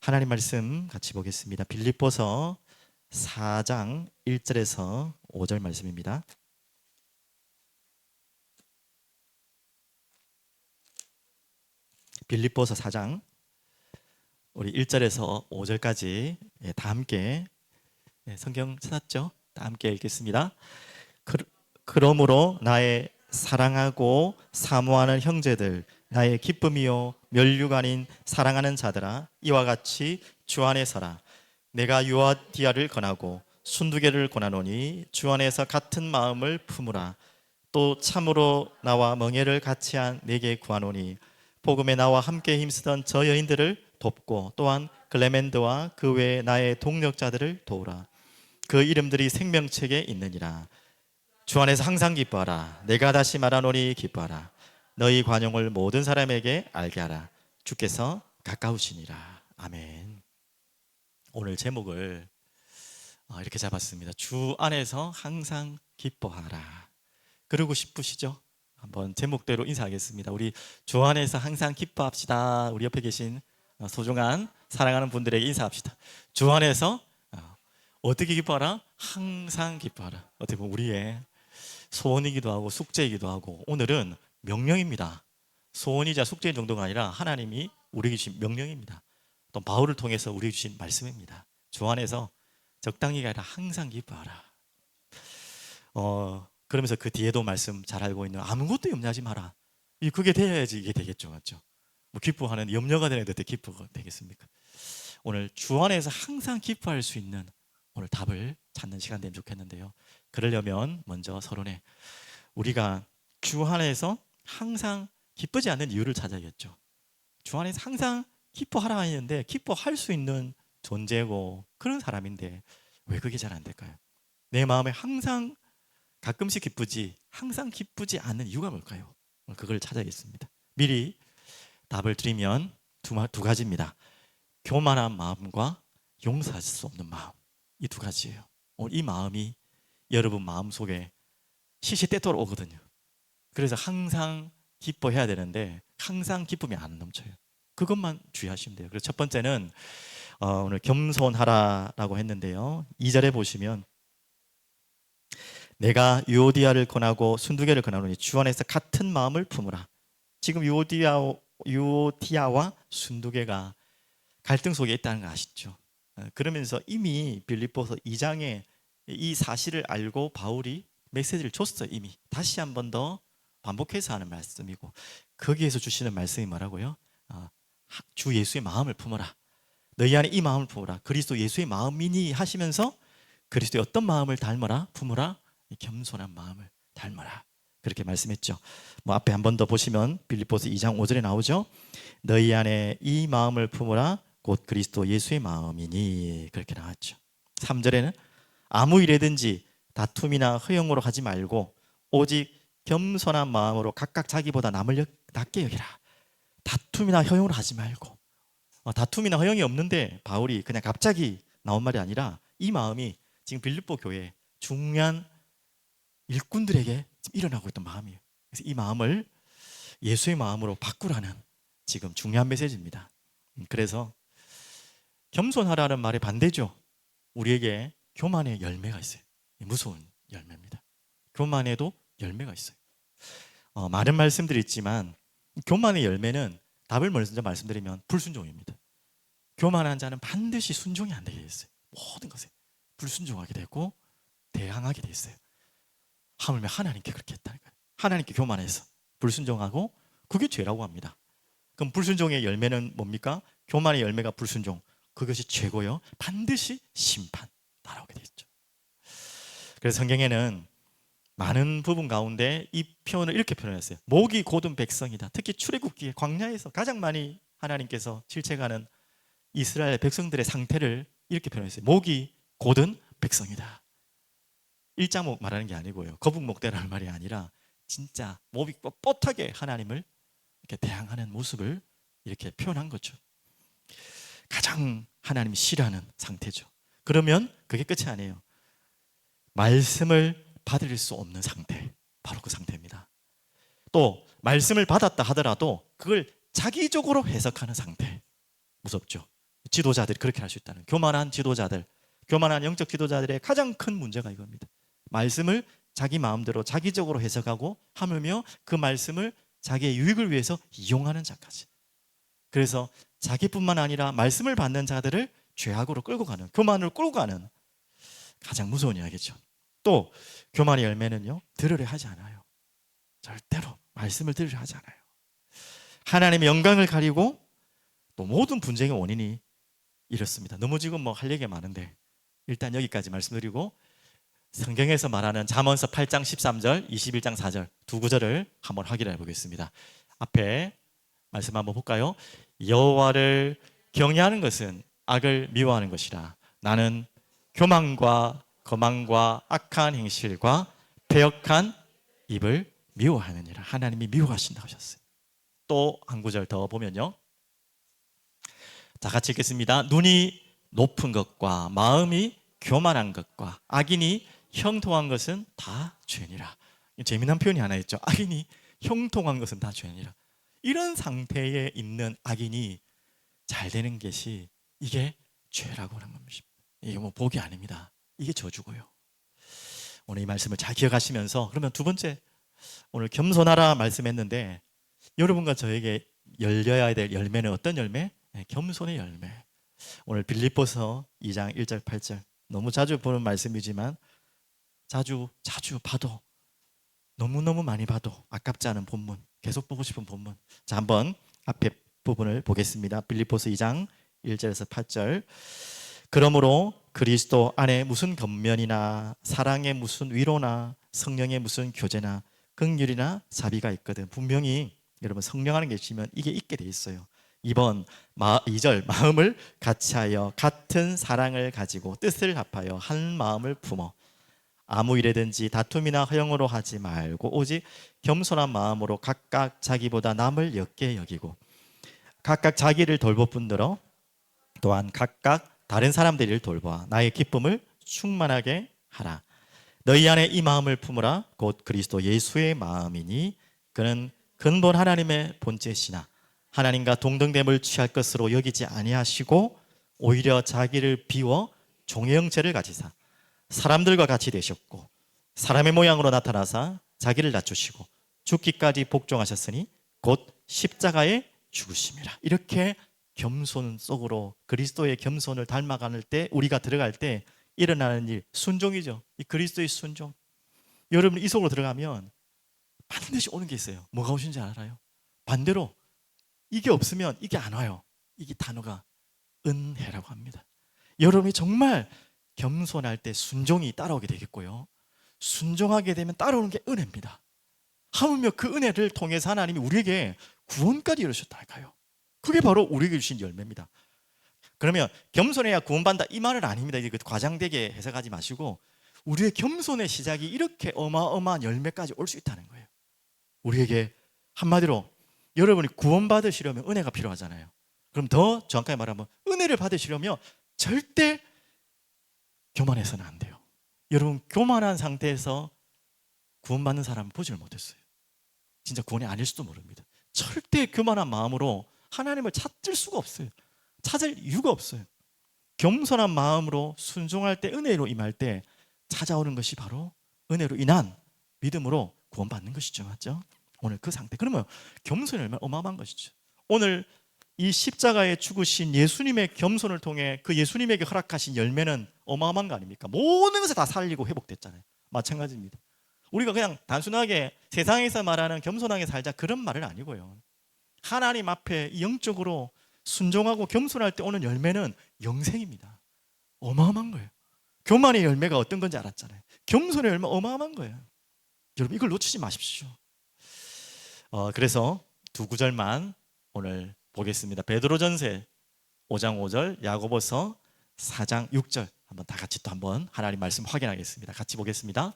하나님 말씀 같이 보겠습니다. 빌립보서 4장 1절에서 5절 말씀입니다. 빌립보서 4장 우리 1절에서 5절까지 다 함께 성경 찾았죠? 다 함께 읽겠습니다. 그러므로 나의 사랑하고 사모하는 형제들, 나의 기쁨이요 멸류가 아닌 사랑하는 자들아, 이와 같이 주 안에 서라. 내가 유아디아를 권하고 순두개를 권하노니 주 안에서 같은 마음을 품으라. 또 참으로 나와 멍에를 같이 한 내게 구하노니 복음에 나와 함께 힘쓰던 저 여인들을 돕고 또한 클레멘드와 그 외에 나의 동력자들을 도우라. 그 이름들이 생명책에 있느니라. 주 안에서 항상 기뻐하라. 내가 다시 말하노니 기뻐하라. 너희 관용을 모든 사람에게 알게 하라. 주께서 가까우시니라. 아멘. 오늘 제목을 이렇게 잡았습니다. 주 안에서 항상 기뻐하라. 그러고 싶으시죠? 한번 제목대로 인사하겠습니다. 우리 주 안에서 항상 기뻐합시다. 우리 옆에 계신 소중한 사랑하는 분들에게 인사합시다. 주 안에서 어떻게 기뻐하라? 항상 기뻐하라. 어떻게 보면 우리의 소원이기도 하고 숙제이기도 하고, 오늘은 명령입니다. 소원이자 숙제인 정도가 아니라 하나님이 우리에게 주신 명령입니다. 또 바울을 통해서 우리에게 주신 말씀입니다. 주 안에서 적당히가 아니라 항상 기뻐하라. 그러면서 그 뒤에도 말씀 잘 알고 있는 아무것도 염려하지 마라. 그게 돼야지 이게 되겠죠, 맞죠? 뭐 기뻐하는 염려가 되는 데 기뻐가 되겠습니까? 오늘 주 안에서 항상 기뻐할 수 있는 오늘 답을 찾는 시간 되면 좋겠는데요. 그러려면 먼저 서론에 우리가 주 안에서 항상 기쁘지 않는 이유를 찾아야겠죠. 주 안에서 항상 기뻐하라 했는데 기뻐할 수 있는 존재고 그런 사람인데 왜 그게 잘 안 될까요? 내 마음에 항상 가끔씩 기쁘지 항상 기쁘지 않는 이유가 뭘까요? 그걸 찾아야겠습니다. 미리 답을 드리면 두 가지입니다. 교만한 마음과 용서할 수 없는 마음, 이 두 가지예요. 오늘 이 마음이 여러분 마음속에 시시때때로 오거든요. 그래서 항상 기뻐해야 되는데 항상 기쁨이 안 넘쳐요. 그것만 주의하시면 돼요. 그래서 첫 번째는 오늘 겸손하라라고 했는데요. 2절에 보시면 내가 유오디아를 권하고 순두개를 권하노니 주 안에서 같은 마음을 품으라. 지금 유오디아와 순두개가 갈등 속에 있다는 거 아시죠? 그러면서 이미 빌립보서 2장에 이 사실을 알고 바울이 메시지를 줬어요. 이미 다시 한 번 더 반복해서 하는 말씀이고, 거기에서 주시는 말씀이 뭐라고요? 주 예수의 마음을 품어라. 너희 안에 이 마음을 품어라. 그리스도 예수의 마음이니 하시면서 그리스도의 어떤 마음을 닮아라? 품어라. 겸손한 마음을 닮아라. 그렇게 말씀했죠. 뭐 앞에 한 번 더 보시면 빌립보서 2장 5절에 나오죠. 너희 안에 이 마음을 품어라. 곧 그리스도 예수의 마음이니. 그렇게 나왔죠. 3절에는 아무 일에든지 다툼이나 허용으로 하지 말고 오직 겸손한 마음으로 각각 자기보다 남을 낮게 여기라. 다툼이나 허용으로 하지 말고, 다툼이나 허용이 없는데 바울이 그냥 갑자기 나온 말이 아니라 이 마음이 지금 빌립보 교회 중요한 일꾼들에게 일어나고 있던 마음이에요. 그래서 이 마음을 예수의 마음으로 바꾸라는 지금 중요한 메시지입니다. 그래서 겸손하라는 말의 반대죠. 우리에게 교만의 열매가 있어요. 무서운 열매입니다. 교만에도 열매가 있어요. 많은 말씀들이 있지만 교만의 열매는 답을 먼저 말씀드리면 불순종입니다. 교만한 자는 반드시 순종이 안 되게 됐어요. 모든 것에 불순종하게 되고 대항하게 돼 있어요. 하물며 하나님께 그렇게 했다는 거예요. 하나님께 교만해서 불순종하고 그게 죄라고 합니다. 그럼 불순종의 열매는 뭡니까? 교만의 열매가 불순종. 그것이 죄고요. 반드시 심판 따라오게 돼 있죠. 그래서 성경에는 많은 부분 가운데 이 표현을 이렇게 표현했어요. 목이 곧은 백성이다. 특히 출애굽기에 광야에서 가장 많이 하나님께서 실체하는 이스라엘 백성들의 상태를 이렇게 표현했어요. 목이 곧은 백성이다. 일자목 말하는 게 아니고요. 거북목대라는 말이 아니라 진짜 목이 뻣뻣하게 하나님을 이렇게 대항하는 모습을 이렇게 표현한 거죠. 가장 하나님이 싫어하는 상태죠. 그러면 그게 끝이 아니에요. 말씀을 받을 수 없는 상태, 바로 그 상태입니다. 또 말씀을 받았다 하더라도 그걸 자기적으로 해석하는 상태, 무섭죠. 지도자들이 그렇게 할 수 있다는, 교만한 지도자들, 교만한 영적 지도자들의 가장 큰 문제가 이겁니다. 말씀을 자기 마음대로 자기적으로 해석하고 하며 그 말씀을 자기의 유익을 위해서 이용하는 자까지. 그래서 자기뿐만 아니라 말씀을 받는 자들을 죄악으로 끌고 가는, 교만으로 끌고 가는 가장 무서운 이야기죠. 또 교만의 열매는요, 들으려 하지 않아요. 절대로 말씀을 들으려 하지 않아요. 하나님의 영광을 가리고 또 모든 분쟁의 원인이 이렇습니다. 너무 지금 뭐 할 얘기가 많은데 일단 여기까지 말씀드리고, 성경에서 말하는 잠언서 8장 13절, 21장 4절 두 구절을 한번 확인해 보겠습니다. 앞에 말씀 한번 볼까요? 여호와를 경외하는 것은 악을 미워하는 것이라. 나는 교만과 거만과 악한 행실과 패역한 입을 미워하느니라. 하나님이 미워하신다 하셨어요. 또 한 구절 더 보면요, 자, 같이 읽겠습니다. 눈이 높은 것과 마음이 교만한 것과 악인이 형통한 것은 다 죄니라. 재미난 표현이 하나 있죠. 악인이 형통한 것은 다 죄니라. 이런 상태에 있는 악인이 잘 되는 것이 이게 죄라고 하는 겁니다. 이게 뭐 복이 아닙니다. 이게 저주고요. 오늘 이 말씀을 잘 기억하시면서, 그러면 두 번째, 오늘 겸손하라 말씀했는데 여러분과 저에게 열려야 될 열매는 어떤 열매? 겸손의 열매. 오늘 빌립보서 2장 1절 8절 너무 자주 보는 말씀이지만 자주 봐도, 너무너무 많이 봐도 아깝지 않은 본문, 계속 보고 싶은 본문. 자, 한번 앞에 부분을 보겠습니다. 빌립보서 2장 1절에서 8절. 그러므로 그리스도 안에 무슨 겉면이나 사랑의 무슨 위로나 성령의 무슨 교제나 긍휼이나 자비가 있거든. 분명히 여러분 성령 안에 계시면 이게 있게 돼 있어요. 2절 마음을 같이하여 같은 사랑을 가지고 뜻을 합하여 한 마음을 품어 아무 일에든지 다툼이나 허영으로 하지 말고 오직 겸손한 마음으로 각각 자기보다 남을 역게 여기고 각각 자기를 돌볼 뿐더러 또한 각각 다른 사람들 일을 돌보아 나의 기쁨을 충만하게 하라. 너희 안에 이 마음을 품으라. 곧 그리스도 예수의 마음이니 그는 근본 하나님의 본체시나 하나님과 동등됨을 취할 것으로 여기지 아니하시고 오히려 자기를 비워 종의 형체를 가지사 사람들과 같이 되셨고 사람의 모양으로 나타나사 자기를 낮추시고 죽기까지 복종하셨으니 곧 십자가에 죽으심이라. 이렇게 겸손 속으로 그리스도의 겸손을 닮아가는 때, 우리가 들어갈 때 일어나는 일, 순종이죠. 이 그리스도의 순종. 여러분 이 속으로 들어가면 반드시 오는 게 있어요. 뭐가 오신지 알아요? 반대로 이게 없으면 이게 안 와요. 이게 단어가 은혜라고 합니다. 여러분이 정말 겸손할 때 순종이 따라오게 되겠고요, 순종하게 되면 따라오는 게 은혜입니다. 하물며 그 은혜를 통해서 하나님이 우리에게 구원까지 이루셨다 할까요? 그게 바로 우리에게 주신 열매입니다. 그러면 겸손해야 구원받는다 이 말은 아닙니다. 이게 과장되게 해석하지 마시고 우리의 겸손의 시작이 이렇게 어마어마한 열매까지 올 수 있다는 거예요. 우리에게 한마디로 여러분이 구원받으시려면 은혜가 필요하잖아요. 그럼 더 정확하게 말하면 은혜를 받으시려면 절대 교만해서는 안 돼요. 여러분 교만한 상태에서 구원받는 사람은 보지를 못했어요. 진짜 구원이 아닐 수도 모릅니다. 절대 교만한 마음으로 하나님을 찾을 수가 없어요. 찾을 이유가 없어요. 겸손한 마음으로 순종할 때, 은혜로 임할 때 찾아오는 것이 바로 은혜로 인한 믿음으로 구원받는 것이죠. 맞죠? 오늘 그 상태. 그러면 겸손이 얼마나 어마어마한 것이죠. 오늘 이 십자가에 죽으신 예수님의 겸손을 통해 그 예수님에게 허락하신 열매는 어마어마한 거 아닙니까? 모든 것을 다 살리고 회복됐잖아요. 마찬가지입니다. 우리가 그냥 단순하게 세상에서 말하는 겸손하게 살자 그런 말은 아니고요, 하나님 앞에 영적으로 순종하고 겸손할 때 오는 열매는 영생입니다. 어마어마한 거예요. 교만의 열매가 어떤 건지 알았잖아요. 겸손의 열매 어마어마한 거예요. 여러분 이걸 놓치지 마십시오. 그래서 두 구절만 오늘 보겠습니다. 베드로전서 5장 5절, 야고보서 4장 6절 한번 다 같이 또 한번 하나님 말씀 확인하겠습니다. 같이 보겠습니다.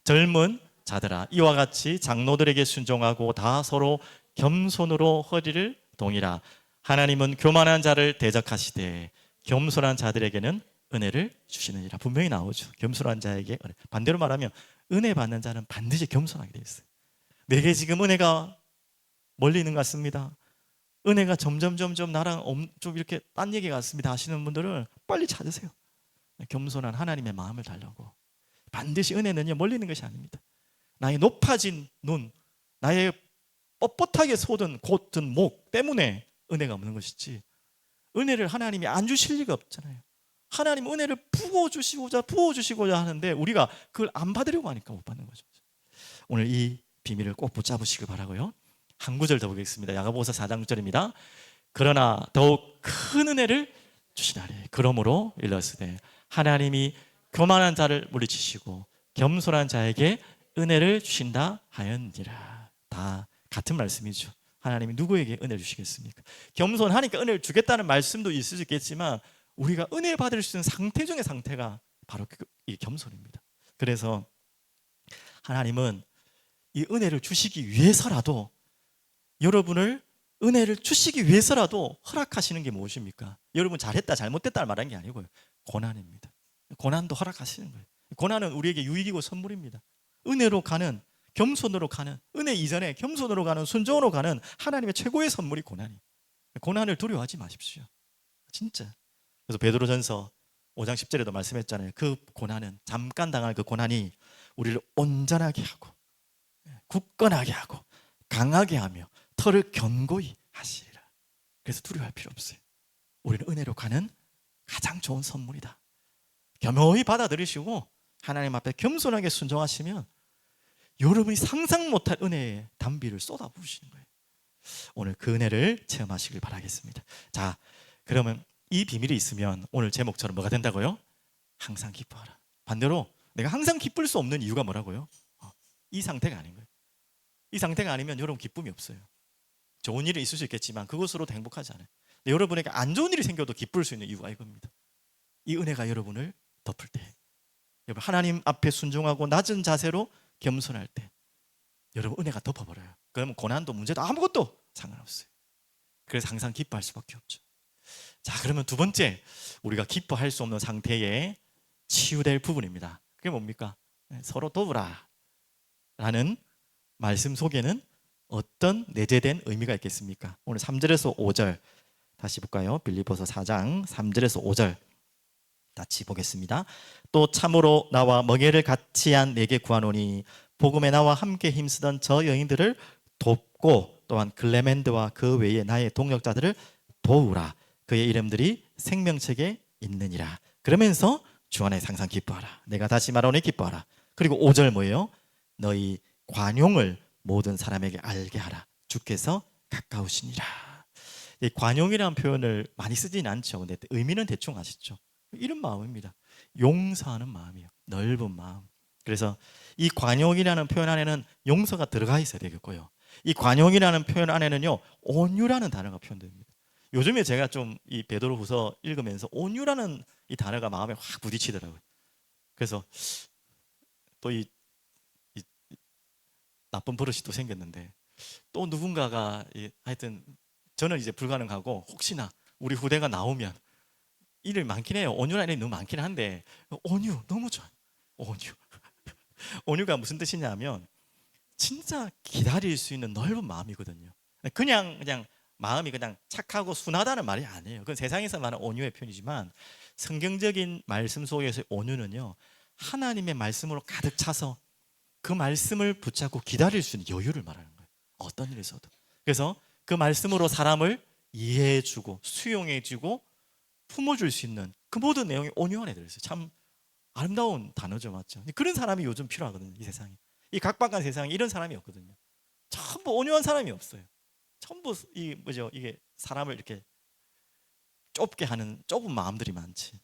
젊은 자들아 이와 같이 장로들에게 순종하고 다 서로 겸손으로 허리를 동이라. 하나님은 교만한 자를 대적하시되 겸손한 자들에게는 은혜를 주시느니라. 분명히 나오죠. 겸손한 자에게 은혜. 반대로 말하면 은혜 받는 자는 반드시 겸손하게 되어 있어요. 내게 지금 은혜가 멀리 있는 것 같습니다. 은혜가 점점 나랑 좀 이렇게 딴 얘기 같습니다 하시는 분들은 빨리 찾으세요. 겸손한 하나님의 마음을 달라고. 반드시 은혜는요 멀리 있는 것이 아닙니다. 나의 높아진 눈, 나의 뻣뻣하게 솟은 곧든 목 때문에 은혜가 없는 것이지, 은혜를 하나님이 안 주실 리가 없잖아요. 하나님 은혜를 부어주시고자 하는데 우리가 그걸 안 받으려고 하니까 못 받는 거죠. 오늘 이 비밀을 꼭 붙잡으시길 바라고요. 한 구절 더 보겠습니다. 야고보서 4장 6절입니다. 그러나 더욱 큰 은혜를 주시나니 그러므로 일렀으되 하나님이 교만한 자를 물리치시고 겸손한 자에게 은혜를 주신다 하였느니라. 다 같은 말씀이죠. 하나님이 누구에게 은혜를 주시겠습니까? 겸손하니까 은혜를 주겠다는 말씀도 있을 수 있겠지만 우리가 은혜 받을 수 있는 상태 중의 상태가 바로 이 겸손입니다. 그래서 하나님은 이 은혜를 주시기 위해서라도, 여러분을 은혜를 주시기 위해서라도 허락하시는 게 무엇입니까? 여러분 잘했다 잘못됐다를 말하는 게 아니고요, 고난입니다. 고난도 허락하시는 거예요. 고난은 우리에게 유익이고 선물입니다. 은혜로 가는, 겸손으로 가는, 은혜 이전에 겸손으로 가는, 순종으로 가는 하나님의 최고의 선물이 고난이. 고난을 두려워하지 마십시오. 진짜. 그래서 베드로전서 5장 10절에도 말씀했잖아요. 그 고난은, 잠깐 당할 그 고난이 우리를 온전하게 하고 굳건하게 하고 강하게 하며 털을 견고히 하시리라. 그래서 두려워할 필요 없어요. 우리는 은혜로 가는 가장 좋은 선물이다. 겸허히 받아들이시고 하나님 앞에 겸손하게 순종하시면 여러분이 상상 못할 은혜의 단비를 쏟아부으시는 거예요. 오늘 그 은혜를 체험하시길 바라겠습니다. 자, 그러면 이 비밀이 있으면 오늘 제목처럼 뭐가 된다고요? 항상 기뻐하라. 반대로 내가 항상 기쁠 수 없는 이유가 뭐라고요? 이 상태가 아닌 거예요. 이 상태가 아니면 여러분 기쁨이 없어요. 좋은 일이 있을 수 있겠지만 그것으로도 행복하지 않아요. 여러분에게 안 좋은 일이 생겨도 기쁠 수 있는 이유가 이겁니다. 이 은혜가 여러분을 덮을 때, 여러분 하나님 앞에 순종하고 낮은 자세로 겸손할 때 여러분 은혜가 덮어버려요. 그러면 고난도 문제도 아무것도 상관없어요. 그래서 항상 기뻐할 수밖에 없죠. 자, 그러면 두 번째, 우리가 기뻐할 수 없는 상태에 치유될 부분입니다. 그게 뭡니까? 서로 도우라 라는 말씀 속에는 어떤 내재된 의미가 있겠습니까? 오늘 3절에서 5절 다시 볼까요? 빌립보서 4장 3절에서 5절 같이 보겠습니다. 또 참으로 나와 멍에를 같이 한 내게 구하노니 복음에 나와 함께 힘쓰던 저 여인들을 돕고 또한 클레멘드와 그 외에 나의 동역자들을 도우라. 그의 이름들이 생명책에 있느니라. 그러면서 주 안에 항상 기뻐하라. 내가 다시 말하오니 기뻐하라. 그리고 5절 뭐예요? 너희 관용을 모든 사람에게 알게 하라. 주께서 가까우시니라. 이 관용이라는 표현을 많이 쓰지는 않죠. 근데 의미는 대충 아시죠? 이런 마음입니다. 용서하는 마음이에요. 넓은 마음. 그래서 이 관용이라는 표현 안에는 용서가 들어가 있어야 되겠고요. 이 관용이라는 표현 안에는요, 온유라는 단어가 표현됩니다. 요즘에 제가 좀 이 베드로후서 읽으면서 온유라는 이 단어가 마음에 확 부딪히더라고요. 그래서 또 이 나쁜 버릇이 또 생겼는데, 또 누군가가 하여튼 저는 이제 불가능하고 혹시나 우리 후대가 나오면 일을 많긴 해요. 온유라는 일이 너무 많긴 한데 온유 너무 좋아요. 온유. 온유가 무슨 뜻이냐면 진짜 기다릴 수 있는 넓은 마음이거든요. 그냥 마음이 그냥 착하고 순하다는 말이 아니에요. 그건 세상에서 말하는 온유의 표현이지만 성경적인 말씀 속에서의 온유는요, 하나님의 말씀으로 가득 차서 그 말씀을 붙잡고 기다릴 수 있는 여유를 말하는 거예요. 어떤 일이 있어도. 그래서 그 말씀으로 사람을 이해해주고 수용해주고 품어줄 수 있는 그 모든 내용이 온유 안에 들어있어요. 참 아름다운 단어죠, 맞죠? 그런 사람이 요즘 필요하거든요. 이 세상에, 이 각박한 세상에 이런 사람이 없거든요. 전부 온유한 사람이 없어요. 전부 이게 사람을 이렇게 좁게 하는 좁은 마음들이 많지.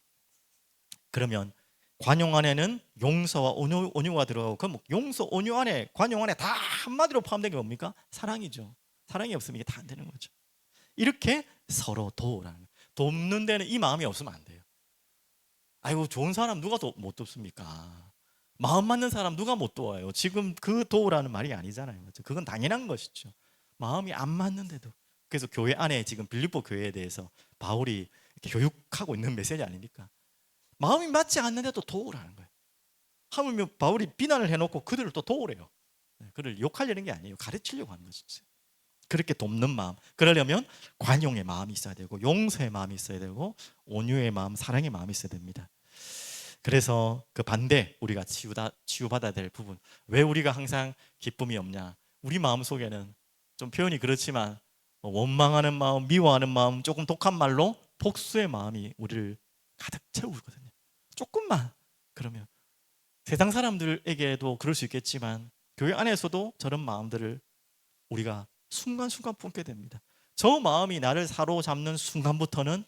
그러면 관용 안에는 용서와 온유가 들어가고, 그럼 용서, 온유 안에, 관용 안에 다 한마디로 포함된 게 뭡니까? 사랑이죠. 사랑이 없으면 이게 다 안 되는 거죠. 이렇게 서로 도우라는 거예요. 돕는 데는 이 마음이 없으면 안 돼요. 아이고, 좋은 사람 누가 못 돕습니까? 마음 맞는 사람 누가 못 도와요? 지금 그 도우라는 말이 아니잖아요. 맞죠? 그건 당연한 것이죠. 마음이 안 맞는데도. 그래서 교회 안에 지금 빌립보 교회에 대해서 바울이 이렇게 교육하고 있는 메시지 아닙니까? 마음이 맞지 않는데도 도우라는 거예요. 하물며 바울이 비난을 해놓고 그들을 또 도우래요. 그를 욕하려는 게 아니에요. 가르치려고 하는 것이죠. 그렇게 돕는 마음. 그러려면 관용의 마음이 있어야 되고 용서의 마음이 있어야 되고 온유의 마음, 사랑의 마음이 있어야 됩니다. 그래서 그 반대, 우리가 치유받아야 될 부분. 왜 우리가 항상 기쁨이 없냐? 우리 마음 속에는 좀 표현이 그렇지만 원망하는 마음, 미워하는 마음, 조금 독한 말로 복수의 마음이 우리를 가득 채우거든요. 조금만 그러면 세상 사람들에게도 그럴 수 있겠지만 교회 안에서도 저런 마음들을 우리가 순간순간 품게 됩니다. 저 마음이 나를 사로잡는 순간부터는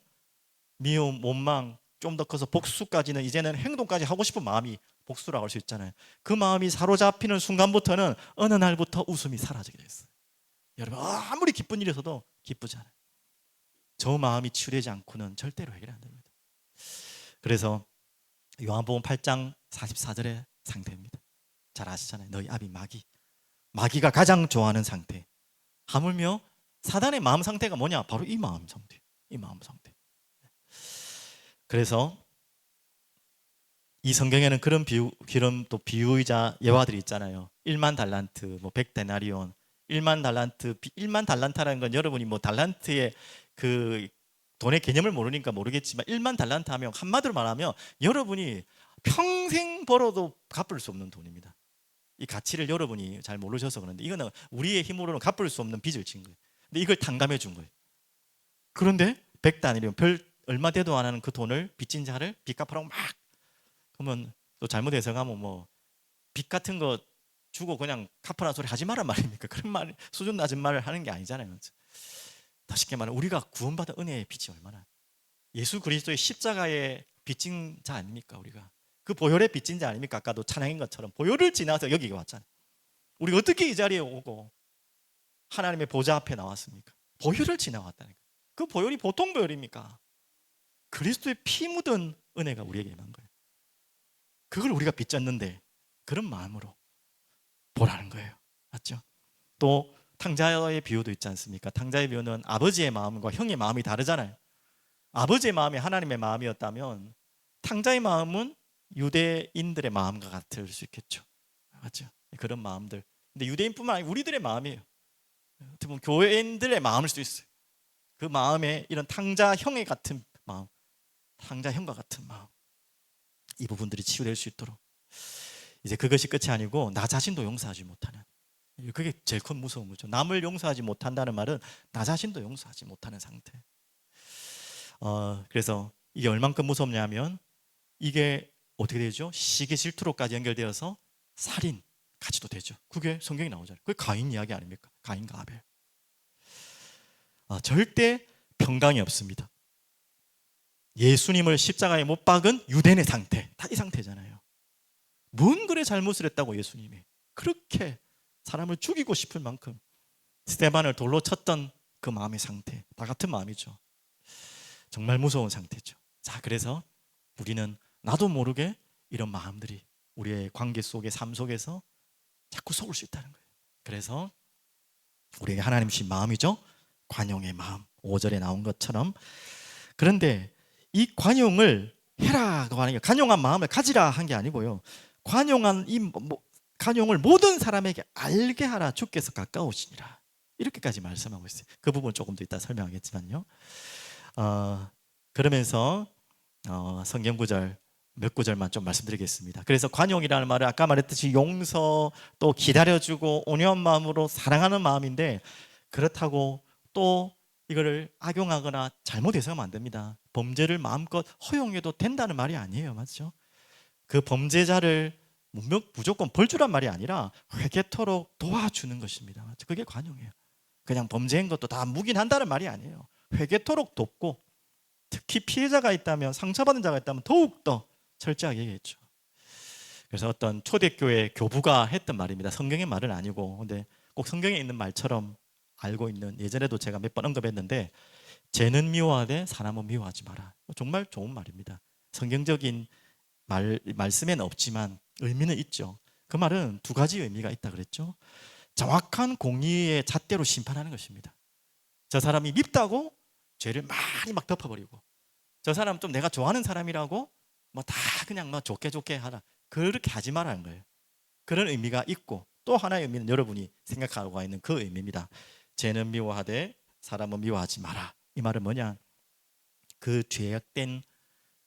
미움, 원망, 좀 더 커서 복수까지는 이제는 행동까지 하고 싶은 마음이 복수라고 할 수 있잖아요. 그 마음이 사로잡히는 순간부터는 어느 날부터 웃음이 사라지게 됐어요. 여러분 아무리 기쁜 일이 있어도 기쁘지 않아요. 저 마음이 치유되지 않고는 절대로 해결이 안 됩니다. 그래서 요한복음 8장 44절의 상태입니다. 잘 아시잖아요. 너희 아비 마귀가 가장 좋아하는 상태. 하물며 사단의 마음 상태가 뭐냐? 바로 이 마음 상태. 이 마음 상태. 그래서 이 성경에는 그런 또 비유이자 예화들이 있잖아요. 1만 달란트, 뭐 100데나리온, 1만 달란트, 1만 달란트라는 건 여러분이 뭐 달란트의 그 돈의 개념을 모르니까 모르겠지만 1만 달란트 하면 한마디로 말하면 여러분이 평생 벌어도 갚을 수 없는 돈입니다. 이 가치를 여러분이 잘 모르셔서 그런데 이거는 우리의 힘으로는 갚을 수 없는 빚을 진 거예요. 근데 이걸 탕감해 준 거예요. 그런데 100데나리온, 별 얼마 되도 안 하는 그 돈을 빚진 자를 빚 갚으라고 막, 그러면 또 잘못 해석하면 뭐 빚 같은 거 주고 그냥 갚으라는 소리 하지 말란 말입니까? 그런 말, 수준 낮은 말을 하는 게 아니잖아요. 더 쉽게 말하면 우리가 구원받은 은혜의 빚이 얼마나, 예수 그리스도의 십자가의 빚진 자 아닙니까? 우리가 그 보혈의 빚진 자 아닙니까? 아까도 찬양인 것처럼 보혈을 지나서 여기 왔잖아요. 우리가 어떻게 이 자리에 오고 하나님의 보좌 앞에 나왔습니까? 보혈을 지나왔다니까. 그 보혈이 보통 보혈입니까? 그리스도의 피 묻은 은혜가 우리에게 임한 거예요. 그걸 우리가 빚졌는데 그런 마음으로 보라는 거예요. 맞죠? 또 탕자의 비유도 있지 않습니까? 탕자의 비유는 아버지의 마음과 형의 마음이 다르잖아요. 아버지의 마음이 하나님의 마음이었다면 탕자의 마음은 유대인들의 마음과 같을 수 있겠죠. 맞죠? 그런 마음들. 근데 유대인뿐만 아니라 우리들의 마음이에요. 어떻게 보면 교회인들의 마음일 수도 있어요. 그 마음에 이런 탕자형의 같은 마음, 탕자형과 같은 마음, 이 부분들이 치유될 수 있도록, 이제 그것이 끝이 아니고 나 자신도 용서하지 못하는, 그게 제일 큰 무서운 거죠. 남을 용서하지 못한다는 말은 나 자신도 용서하지 못하는 상태. 그래서 이게 얼만큼 무섭냐면 이게 어떻게 되죠? 시기 질투로까지 연결되어서 살인까지도 되죠. 그게 성경에 나오잖아요. 그게 가인 이야기 아닙니까? 가인과 아벨. 절대 평강이 없습니다. 예수님을 십자가에 못 박은 유대인의 상태, 다 이 상태잖아요. 뭔 그래 잘못을 했다고 예수님이 그렇게 사람을 죽이고 싶을 만큼 스데반을 돌로 쳤던 그 마음의 상태, 다 같은 마음이죠. 정말 무서운 상태죠. 자, 그래서 우리는 나도 모르게 이런 마음들이 우리의 관계 속에, 삶 속에서 자꾸 속을 수 있다는 거예요. 그래서 우리에게 하나님 주신 마음이죠. 관용의 마음, 5절에 나온 것처럼. 그런데 이 관용을 해라고 하는 게, 관용한 마음을 가지라 한 게 아니고요. 관용한 관용을 모든 사람에게 알게 하라, 주께서 가까우시니라, 이렇게까지 말씀하고 있어요. 그 부분 조금 더 이따 설명하겠지만요. 그러면서 성경 구절 몇 구절만 좀 말씀드리겠습니다. 그래서 관용이라는 말은 아까 말했듯이 용서, 또 기다려주고 온유한 마음으로 사랑하는 마음인데, 그렇다고 또 이거를 악용하거나 잘못 해석하면 안 됩니다. 범죄를 마음껏 허용해도 된다는 말이 아니에요. 맞죠? 그 범죄자를 무조건 벌주란 말이 아니라 회개토록 도와주는 것입니다. 맞죠? 그게 관용이에요. 그냥 범죄한 것도 다 묵인한다는 말이 아니에요. 회개토록 돕고, 특히 피해자가 있다면, 상처받은 자가 있다면 더욱더 철저하게 얘기했죠. 그래서 어떤 초대교회 교부가 했던 말입니다. 성경의 말은 아니고, 근데 꼭 성경에 있는 말처럼 알고 있는, 예전에도 제가 몇 번 언급했는데, 죄는 미워하되 사람은 미워하지 마라. 정말 좋은 말입니다. 성경적인 말씀에는 없지만 의미는 있죠. 그 말은 두 가지 의미가 있다 그랬죠. 정확한 공의의 잣대로 심판하는 것입니다. 저 사람이 밉다고 죄를 많이 막 덮어버리고, 저 사람 좀 내가 좋아하는 사람이라고 뭐 다 그냥 뭐 좋게 하라, 그렇게 하지 말라는 거예요. 그런 의미가 있고, 또 하나의 의미는 여러분이 생각하고 있는 그 의미입니다. 죄는 미워하되 사람은 미워하지 마라. 이 말은 뭐냐? 그 죄악된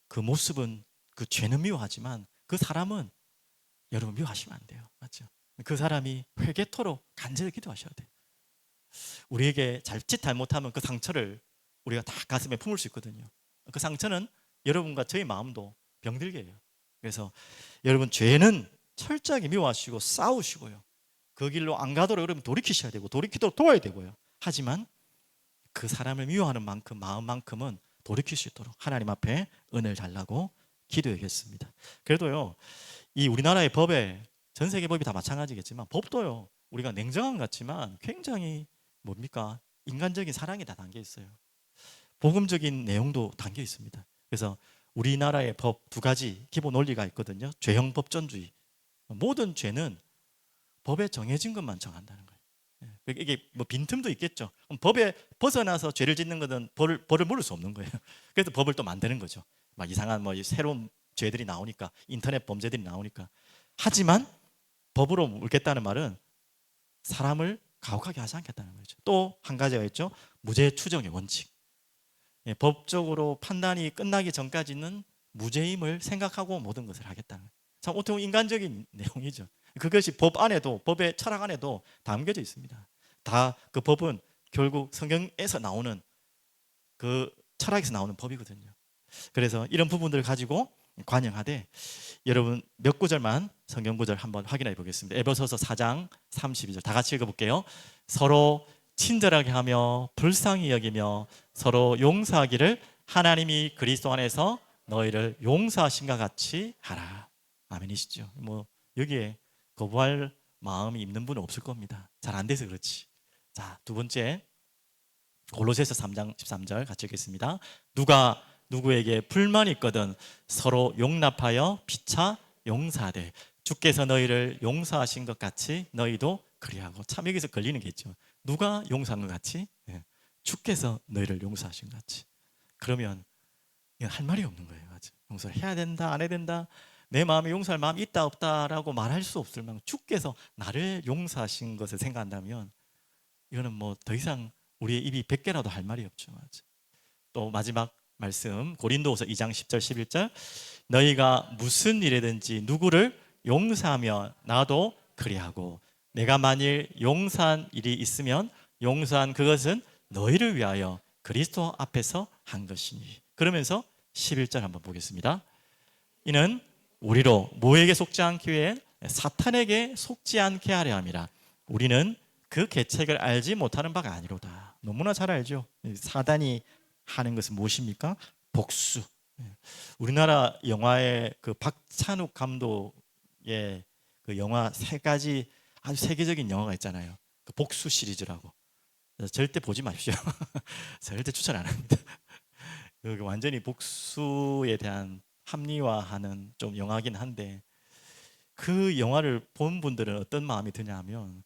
그 모습은, 그 죄는 미워하지만 그 사람은 여러분 미워하시면 안 돼요. 맞죠? 그 사람이 회개토록 간절히 기도하셔야 돼요. 우리에게 자칫 잘못하면 그 상처를 우리가 다 가슴에 품을 수 있거든요. 그 상처는 여러분과 저희 마음도 병들게 해요. 그래서 여러분, 죄는 철저하게 미워하시고 싸우시고요, 그 길로 안 가도록 여러분 돌이키셔야 되고, 돌이키도록 도와야 되고요. 하지만 그 사람을 미워하는 만큼, 마음만큼은 돌이킬 수 있도록 하나님 앞에 은혜를 달라고 기도하겠습니다. 그래도요, 이 우리나라의 법에, 전 세계 법이 다 마찬가지겠지만 법도요, 우리가 냉정한 것 같지만 굉장히 뭡니까? 인간적인 사랑이 다 담겨 있어요. 복음적인 내용도 담겨 있습니다. 그래서 우리나라의 법 두 가지 기본 원리가 있거든요. 죄형 법전주의. 모든 죄는 법에 정해진 것만 정한다는 거예요. 이게 뭐 빈틈도 있겠죠. 법에 벗어나서 죄를 짓는 것은 벌을 물을 수 없는 거예요. 그래서 법을 또 만드는 거죠. 막 이상한 뭐 새로운 죄들이 나오니까, 인터넷 범죄들이 나오니까. 하지만 법으로 물겠다는 말은 사람을 가혹하게 하지 않겠다는 거죠. 또 한 가지가 있죠. 무죄 추정의 원칙. 법적으로 판단이 끝나기 전까지는 무죄임을 생각하고 모든 것을 하겠다는 거예요. 참 어떻게 보면 인간적인 내용이죠. 그것이 법 안에도, 법의 철학 안에도 담겨져 있습니다. 다 그 법은 결국 성경에서 나오는, 그 철학에서 나오는 법이거든요. 그래서 이런 부분들을 가지고 관영하되, 여러분 몇 구절만 성경 구절 한번 확인해 보겠습니다. 에베소서 4장 32절 다 같이 읽어볼게요. 서로 친절하게 하며 불쌍히 여기며 서로 용서하기를 하나님이 그리스도 안에서 너희를 용서하신과 같이 하라. 아멘이시죠? 뭐 여기에 거부할 마음이 있는 분은 없을 겁니다. 잘 안 돼서 그렇지. 자, 두 번째, 골로새서 3장 13절 같이 읽겠습니다. 누가 누구에게 불만이 있거든 서로 용납하여 피차 용서하되 주께서 너희를 용서하신 것 같이 너희도 그리하고. 참 여기서 걸리는 게 있죠. 누가 용서한 것 같이? 주께서 너희를 용서하신 것 같이. 그러면 할 말이 없는 거예요. 맞아. 용서를 해야 된다, 안 해야 된다, 내 마음에 용서할 마음이 있다 없다라고 말할 수 없을 만큼 주께서 나를 용서하신 것을 생각한다면 이거는 뭐 더 이상 우리의 입이 100개라도 할 말이 없죠. 맞아. 또 마지막 말씀, 고린도후서 2장 10절 11절 너희가 무슨 일이든지 누구를 용서하며 나도 그리하고 내가 만일 용서한 일이 있으면 용서한 그것은 너희를 위하여 그리스도 앞에서 한 것이니. 그러면서 11절 한번 보겠습니다. 이는 우리로 모에게 속지 않기 위해 사탄에게 속지 않게 하려 함이라. 우리는 그 계책을 알지 못하는 바가 아니로다. 너무나 잘 알죠. 사단이 하는 것은 무엇입니까? 복수. 우리나라 영화의 그 박찬욱 감독의 그 영화 세 가지 아주 세계적인 영화가 있잖아요. 그 복수 시리즈라고. 절대 보지 마십시오. 절대 추천 안 합니다. 완전히 복수에 대한 합리화하는 좀 영화긴 한데, 그 영화를 본 분들은 어떤 마음이 드냐 하면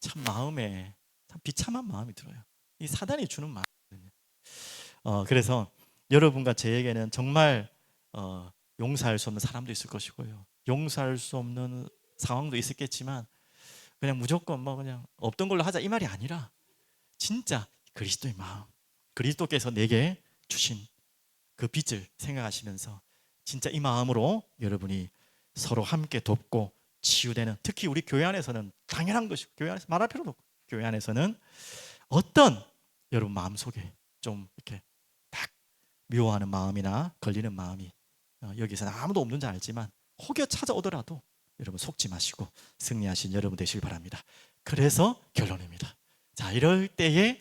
참 마음에 참 비참한 마음이 들어요. 이 사단이 주는 마음이거든요. 그래서 여러분과 저에게는 정말 용서할 수 없는 사람도 있을 것이고요, 용서할 수 없는 상황도 있었겠지만 그냥 무조건 뭐 그냥 없던 걸로 하자 이 말이 아니라, 진짜 그리스도의 마음, 그리스도께서 내게 주신 그 빚을 생각하시면서 진짜 이 마음으로 여러분이 서로 함께 돕고 치유되는, 특히 우리 교회 안에서는 당연한 것이고, 교회 안에서 말할 필요도 없고, 교회 안에서는 어떤 여러분 마음속에 좀 이렇게 딱 미워하는 마음이나 걸리는 마음이 여기서는 아무도 없는 줄 알지만 혹여 찾아오더라도 여러분 속지 마시고 승리하신 여러분 되시길 바랍니다. 그래서 결론입니다. 자, 이럴 때에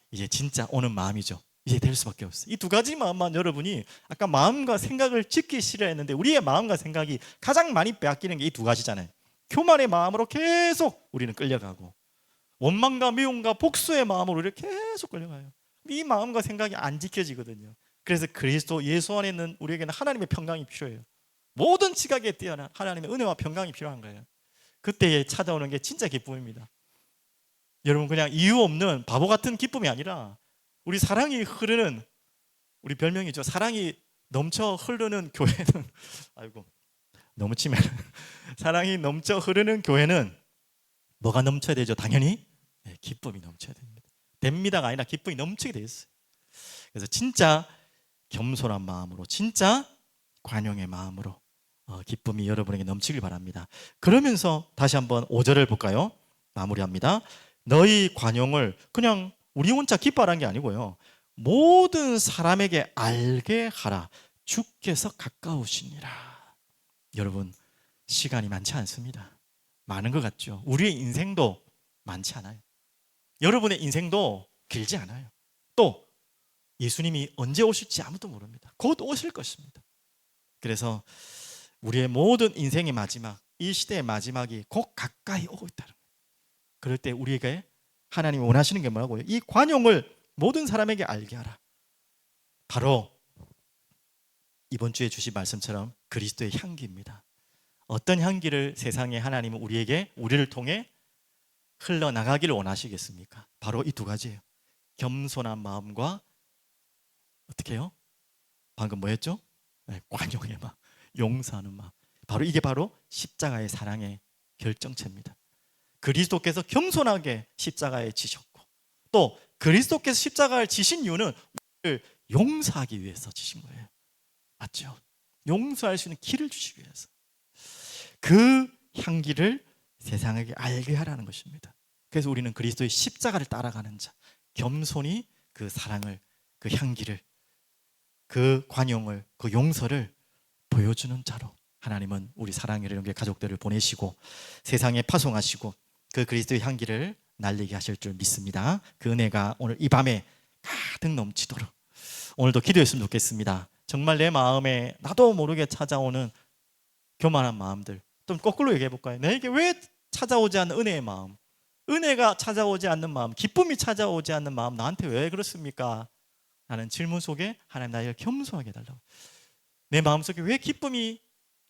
이제 진짜 오는 마음이죠. 이제 될 수밖에 없어요. 이 두 가지 마음만 여러분이, 아까 마음과 생각을 지키시려 했는데 우리의 마음과 생각이 가장 많이 빼앗기는 게 이 두 가지잖아요. 교만의 마음으로 계속 우리는 끌려가고, 원망과 미움과 복수의 마음으로 이렇게 계속 끌려가요. 이 마음과 생각이 안 지켜지거든요. 그래서 그리스도 예수 안에 있는 우리에게는 하나님의 평강이 필요해요. 모든 지각에 뛰어난 하나님의 은혜와 평강이 필요한 거예요. 그때에 찾아오는 게 진짜 기쁨입니다. 여러분, 그냥 이유 없는 바보 같은 기쁨이 아니라, 우리 사랑이 흐르는, 우리 별명이죠, 사랑이 넘쳐 흐르는 교회는 아이고 너무 치매 사랑이 넘쳐 흐르는 교회는 뭐가 넘쳐야 되죠? 당연히 기쁨이 넘쳐야 됩니다. 됩니다가 아니라 기쁨이 넘치게 되어 있어요. 그래서 진짜 겸손한 마음으로, 진짜 관용의 마음으로 기쁨이 여러분에게 넘치길 바랍니다. 그러면서 다시 한번 5절을 볼까요? 마무리합니다. 너희 관용을 그냥 우리 혼자 기뻐하라는 게 아니고요, 모든 사람에게 알게 하라. 주께서 가까우시니라. 여러분, 시간이 많지 않습니다. 많은 것 같죠? 우리의 인생도 많지 않아요. 여러분의 인생도 길지 않아요. 또 예수님이 언제 오실지 아무도 모릅니다. 곧 오실 것입니다. 그래서 우리의 모든 인생의 마지막, 이 시대의 마지막이 곧 가까이 오고 있다는 거예요. 그럴 때 우리에게 하나님이 원하시는 게 뭐라고요? 이 관용을 모든 사람에게 알게 하라. 바로 이번 주에 주신 말씀처럼 그리스도의 향기입니다. 어떤 향기를 세상에 하나님은 우리를 통해 흘러나가기를 원하시겠습니까? 바로 이 두 가지예요. 겸손한 마음과 어떻게 해요? 방금 뭐였죠? 관용의 마음, 용서하는 마음. 바로 십자가의 사랑의 결정체입니다. 그리스도께서 겸손하게 십자가에 지셨고, 또 그리스도께서 십자가를 지신 이유는 우리를 용서하기 위해서 지신 거예요. 맞죠? 용서할 수 있는 길을 주시기 위해서. 그 향기를 세상에게 알게 하라는 것입니다. 그래서 우리는 그리스도의 십자가를 따라가는 자, 겸손히 그 사랑을, 그 향기를, 그 관용을, 그 용서를 보여주는 자로 하나님은 우리 사랑의 영계 가족들을 보내시고 세상에 파송하시고 그 그리스도의 향기를 날리게 하실 줄 믿습니다. 그 은혜가 오늘 이 밤에 가득 넘치도록 오늘도 기도했으면 좋겠습니다. 정말 내 마음에 나도 모르게 찾아오는 교만한 마음들, 좀 거꾸로 얘기해 볼까요? 내게 왜 찾아오지 않는 은혜의 마음, 은혜가 찾아오지 않는 마음, 기쁨이 찾아오지 않는 마음, 나한테 왜 그렇습니까? 라는 질문 속에 하나님 나를 겸손하게 해달라고. 내 마음속에 왜 기쁨이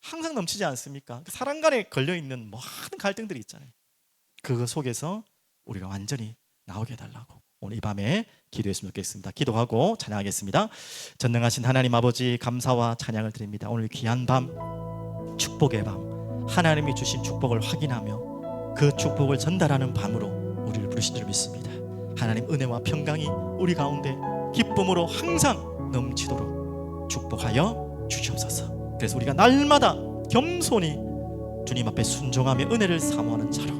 항상 넘치지 않습니까? 사람 간에 걸려있는 많은 갈등들이 있잖아요. 그 속에서 우리가 완전히 나오게 해달라고 오늘 이 밤에 기도했으면 좋겠습니다. 기도하고 찬양하겠습니다. 전능하신 하나님 아버지, 감사와 찬양을 드립니다. 오늘 귀한 밤, 축복의 밤, 하나님이 주신 축복을 확인하며 그 축복을 전달하는 밤으로 우리를 부르신 줄 믿습니다. 하나님 은혜와 평강이 우리 가운데 기쁨으로 항상 넘치도록 축복하여 주시옵소서. 그래서 우리가 날마다 겸손히 주님 앞에 순종하며 은혜를 사모하는 자로,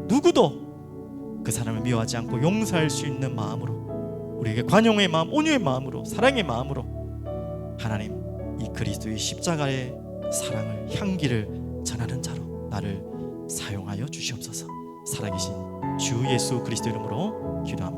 누구도 그 사람을 미워하지 않고 용서할 수 있는 마음으로, 우리에게 관용의 마음, 온유의 마음으로, 사랑의 마음으로 하나님 이 그리스도의 십자가의 사랑을, 향기를 전하는 자로 나를 사용하여 주시옵소서. 살아계신 주 예수 그리스도 이름으로 기도합니다.